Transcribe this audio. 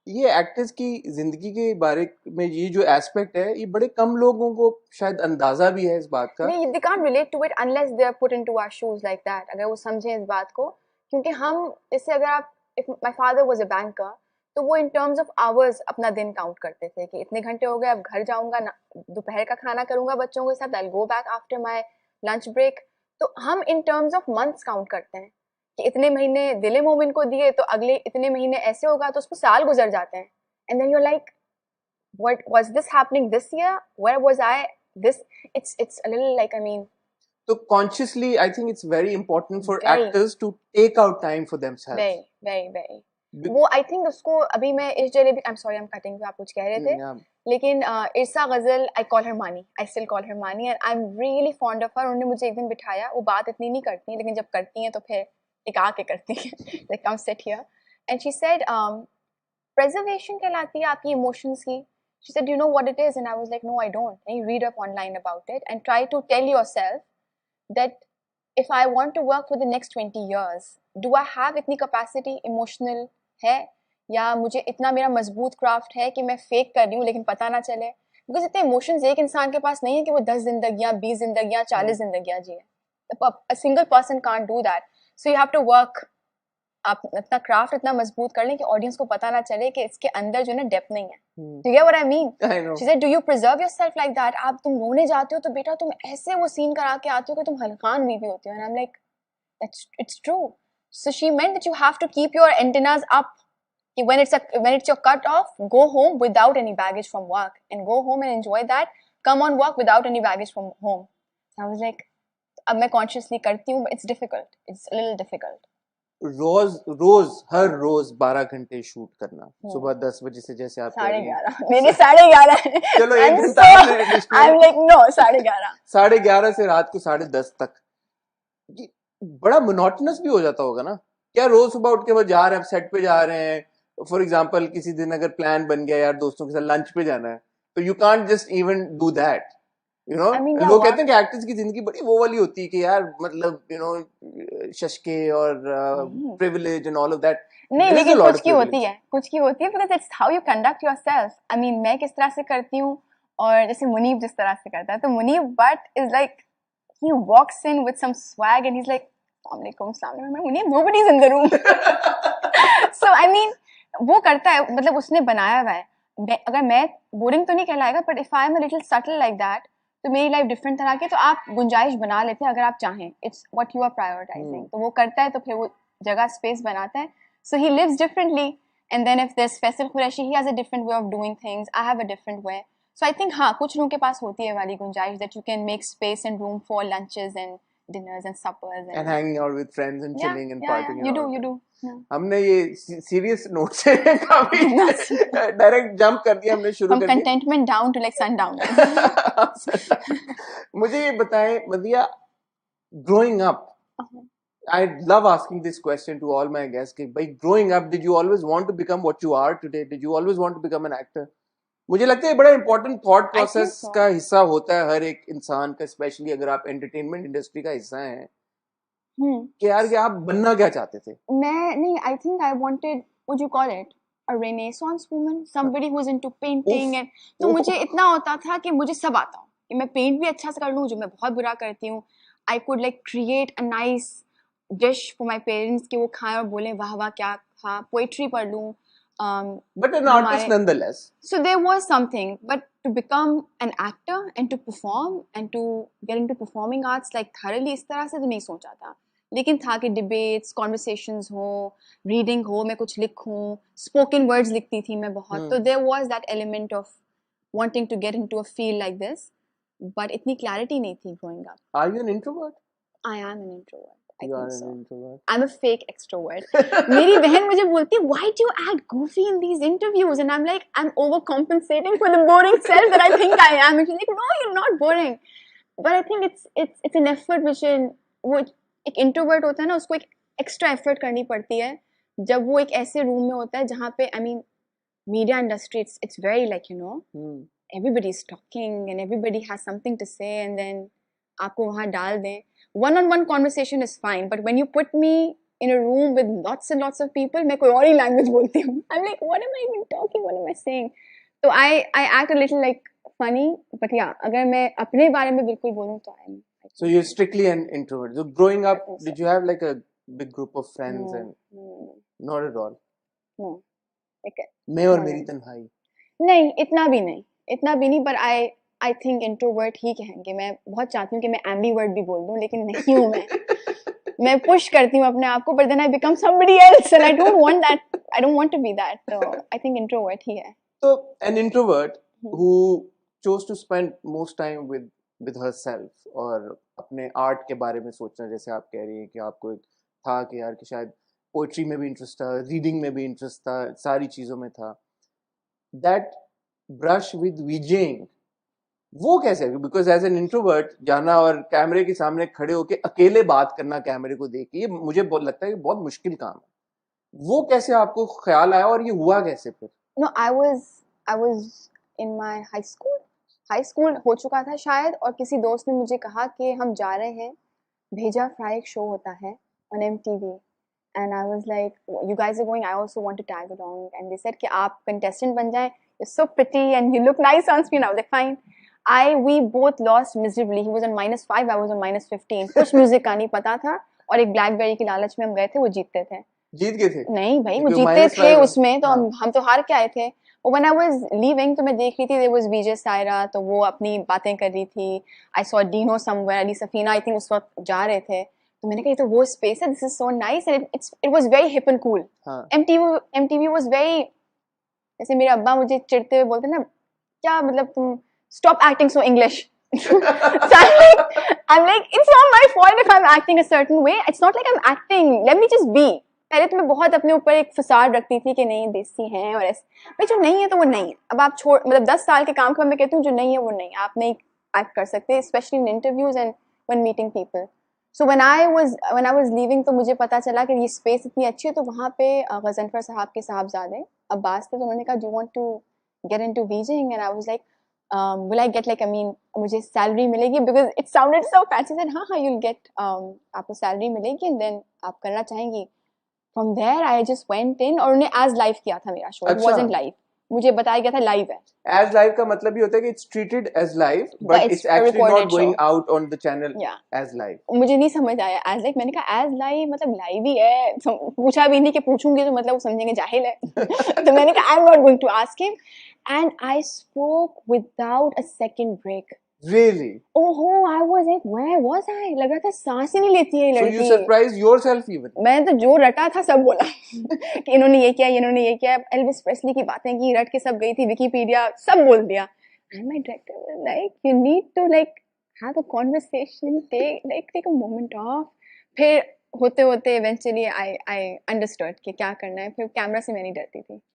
ये एक्टर्स की जिंदगी के बारे में ये जो एस्पेक्ट है, ये बड़े कम लोगों को शायद अंदाजा भी है इस बात का। नहीं, they can't relate to it unless they are put into our shoes like that. अगर वो समझे इस बात को, क्योंकि हम इससे अगर आप if my father was a banker, तो वो in terms of hours अपना दिन काउंट करते थे कि इतने घंटे हो गए, अब घर जाऊंगा, दोपहर का खाना करूंगा बच्चों के साथ, I'll go back after my lunch break. तो हम in terms of months count करते हैं कि इतने महीने दिले मोमिन को दिए तो अगले इतने महीने ऐसे होगा, तो उसमें साल गुजर जाते हैं. And then you're like, what was this happening this year? Where was I? This it's a little like, I mean, तो consciously I think it's very important for very actors to take out time for themselves. very वो I think उसको अभी मैं इस जगह भी I'm sorry I'm cutting you, आप कुछ कह रहे थे. Yeah. लेकिन इरसा गजल, I call her Mani, I still call her Mani and I'm really fond of her. उन्होंने मुझे एक दिन बिठाया, वो बात इतनी नहीं करती हैं लेकिन जब करती हैं तो फिर एक आके करती हैं. Like come sit here and she said preservation कहलाती है आपकी emotions की. She said, do you know what it is? And I was like, no, I don't. And you read up online about it and try to tell yourself that if I want to work for the next 20 years, do I have इतनी capacity emotional है, या मुझे इतना मेरा मजबूत craft है कि मैं फेक कर रही हूँ लेकिन पता ना चले. बिकॉज इतने इमोशंस एक इंसान के पास नहीं है कि वो 10 जिंदगियां 20 जिंदगियां 40 जिंदगियां जिए. A single person can't do that. So you have to work, आप अपना क्राफ्ट इतना मजबूत कर लें कि ऑडियंस को पता ना चले कि इसके अंदर जो है ना डेप्थ नहीं है. Do you get what I mean? I know. She said, do you preserve yourself like that? आप तुम रोने जाते हो तो बेटा तुम ऐसे वो सीन करा के आते हो कि तुम हल्कान बीवी होती हो. And I'm like, it's true. So she meant that you have to keep your antennas up. When it's your cut off, go home without any baggage from work and go home and enjoy that. Come on work without any baggage from home. So I was like, अब मैं consciously करती हूँ, but it's difficult. It's a little difficult. हर रोज 12 घंटे shoot करना, सुबह 10 बजे से, जैसे आप 11:30 मेरे 11:30. चलो एक घंटा I'm like no 11:30. 11:30 से रात को 10:30 तक. ये बड़ा मोनोटोनस भी हो जाता होगा ना. क्या रोज सुबह उठ के वो जा रहे हैं, सेट पे जा रहे हैं, फॉर एग्जांपल किसी दिन अगर प्लान बन गया यार दोस्तों के साथ लंच पे जाना है, तो you can't just even do that, you know. I mean, लोग कहते हैं कि एक्टर्स की जिंदगी बड़ी वो वाली होती है कि यार मतलब यू नो शशके और privilege and all of that. नहीं, लेकिन कुछ की होती है because it's how you conduct yourself. I mean, मैं किस तरह से करती हूँ और जैसे मुनीब जिस तरह से करता है, तो Munib but is like he walks in with some swag and he's like अस्सलाम वालेकुम, Munib nobody's in the room. So I mean, वो करता है, मतलब उसने बनाया हुआ है. अगर मैं बोरिंग तो नहीं कहलाएगा, but if I am a little subtle like that, तो मेरी लाइफ डिफरेंट तरह की, तो आप गुंजाइश बना लेते हैं अगर आप चाहें. It's what you are prioritising. तो वो करता है तो फिर वो जगह स्पेस बनाता है. So he lives differently, and then if there's Faisal Qureshi, he has a different way of doing things. I have a different way. So I think हाँ, कुछ लोगों के पास होती है वाली गुंजाइश that you can make space and room for lunches and dinners and suppers and hanging out with friends and chilling and partying. You do. हमने ये सीरियस नोट से काफी डायरेक्ट जंप कर दिया, हमने शुरू कर दिया contentment down to like sundown. मुझे ये बताएं मदिया, growing up, I love asking this question to all my guests कि भाई growing up, did you always want to become what you are today? Did you always want to become an actor? मुझे लगता है बड़ा important thought process का हिस्सा होता है हर एक इंसान का, स्पेशली अगर आप एंटरटेनमेंट इंडस्ट्री का हिस्सा हैं, कि यार कि आप बनना क्या चाहते थे? मैं नहीं, I think I wanted, would you call it a renaissance woman, somebody who's into painting and तो मुझे इतना होता था कि मुझे सब आता हो, कि मैं पेंट भी अच्छा से कर लूँ जो मैं बहुत बुरा करती हूँ. I could like create a nice dish for my parents कि वो खाएं और बोलें वाह वाह क्या खा. पोइट्री पढ़ लूँ. But an artist nonetheless. So there was something, but to become an actor and to perform and to get into performing arts like thoroughly इस तरह से तो नहीं सोचा था. लेकिन था कि debates, conversations हो, reading हो, मैं कुछ लिखूं, spoken words लिखती थी मैं बहुत. तो there was that element of wanting to get into a field like this, but इतनी clarity नहीं थी growing up. Are you an introvert? I am an introvert. I you think are so. an introvert. I'm a fake extrovert. मेरी बहन मुझे बोलती है, why do you act goofy in these interviews? And I'm like, I'm overcompensating for the boring self that I think I am. And she's like, no, you're not boring. But I think it's an effort which वो एक introvert होता है ना, उसको एक extra effort करनी पड़ती है जब वो एक ऐसे रूम में होता है जहाँ पे, I mean, media industry, it's very like you know everybody is talking and everybody has something to say and then आपको वहाँ डाल दें. One-on-one conversation is fine, but when you put me in a room with lots and lots of people, मैं कोई और ही language बोलती हूँ. I'm like, what am I even talking? What am I saying? So I act a little like funny, but yeah, अगर मैं अपने बारे में बिल्कुल बोलूँ तो I'm. So you're strictly an introvert. So growing up, did you have like a big group of friends? No, And no, not at all. no. Like, मैं और no, मेरी no. तन्हाई. नहीं, इतना भी नहीं, but I think introvert ही कहेंगे. मैं बहुत चाहती हूँ कि मैं ambivert भी बोल दूँ, लेकिन नहीं हूँ मैं. मैं push करती हूँ अपने आप को, but then I become somebody else, and I don't want that. I don't want to be that. So I think introvert ही है. So an introvert who chose to spend most time with herself और अपने art के बारे में सोचना, जैसे आप कह रही हैं कि आपको एक था कि यार कि शायद पोइट्री में भी इंटरेस्ट था, रीडिंग में भी इंटरेस्ट था, सारी चीज़ों में था. That brush with VJing, वो कैसे? बिकॉज एज एन इंट्रोवर्ट जाना और कैमरे के सामने खड़े होके अकेले बात करना कैमरे को देख के, ये मुझे बहुत लगता है कि बहुत मुश्किल काम है. वो कैसे आपको ख्याल आया और ये हुआ कैसे फिर? No, I was in my high school हो चुका था शायद, और किसी दोस्त ने मुझे कहा कि हम जा रहे हैं, भेजा फ्राई एक शो होता है on MTV, and I was like, you guys are going, I also want to tag along, and they said कि आप contestant बन जाएं, you're so pretty and you look nice on screen. I was like, fine. We both lost miserably. He was on -5, I was on -15. कुछ music का नहीं पता था, और एक ब्लैकबेरी की लालच में हम गए थे, वो जीतते थे. जीत गए थे? नहीं भाई, वो जीतते थे उसमें, तो हम तो हार के आए थे. When I was leaving, तो मैं देख रही थी, there was VJ Saira, तो वो अपनी बातें कर रही थी. I saw Dino somewhere, Ali Safina, I think उस वक्त जा रहे थे. तो मैंने कहा ये तो वो स्पेस है, this is so nice, and it was very hip and cool. MTV was very, जैसे मेरे अब्बा मुझे चिढ़ते हुए बोलते ना, क्या मतलब तुम stop acting so English. So I'm like, it's not my fault if I'm acting a certain way. It's not like I'm acting. Let me just be. पहले तो मैं बहुत अपने ऊपर एक फसाद रखती थी कि नहीं देसी हैं और ऐसे, भाई जो नहीं है तो वो नहीं है. अब आप छोड़, मतलब 10 साल के काम को मैं कहती हूँ जो नहीं है वो नहीं है, आप नहीं एक्ट कर सकते, specially in interviews and when meeting people. So when I was leaving, तो मुझे पता चला कि ये स्पेस इतनी अच्छी है. तो वहाँ पे गजनफर साहब के साहबजादे अब्बास थे, तो उन्होंने कहा, do you want to get into visiting? And I was like, will I get like, I mean, मुझे सैलरी मिलेगी? Because it sounded so fancy. Said हाँ you'll get, आपको सैलरी मिलेगी and then आप करना चाहेंगी. From there I just went in, और उन्हें as live किया था मेरा शो. It wasn't live. मुझे बताया गया था लाइव है. As live का मतलब ये होता है कि it's treated as live, but it's actually not going out on the channel as live. मुझे नहीं समझ आया as live. मैंने कहा as live मतलब live ही है. पूछा भी नहीं कि पूछूंगी तो मतलब वो समझेंगे जाहिल है. तो मैंने कहा I'm not going to ask him, and I spoke without a second break. Really? Oh, I was like, where was I? लग रहा था सांस ही नहीं लेती है लड़की. So you surprised yourself even? मैंने तो जो रटा था सब बोला कि इन्होंने ये किया, इन्होंने ये किया. एल्विस प्रेस्ली की बातें की, रट के सब गई थी, विकीपीडिया सब बोल दिया. And my director was like, you need to like have a conversation, take a moment off. फिर होते होते eventually I understood कि क्या करना है. फिर कैमरा से मैं नहीं डरती थी.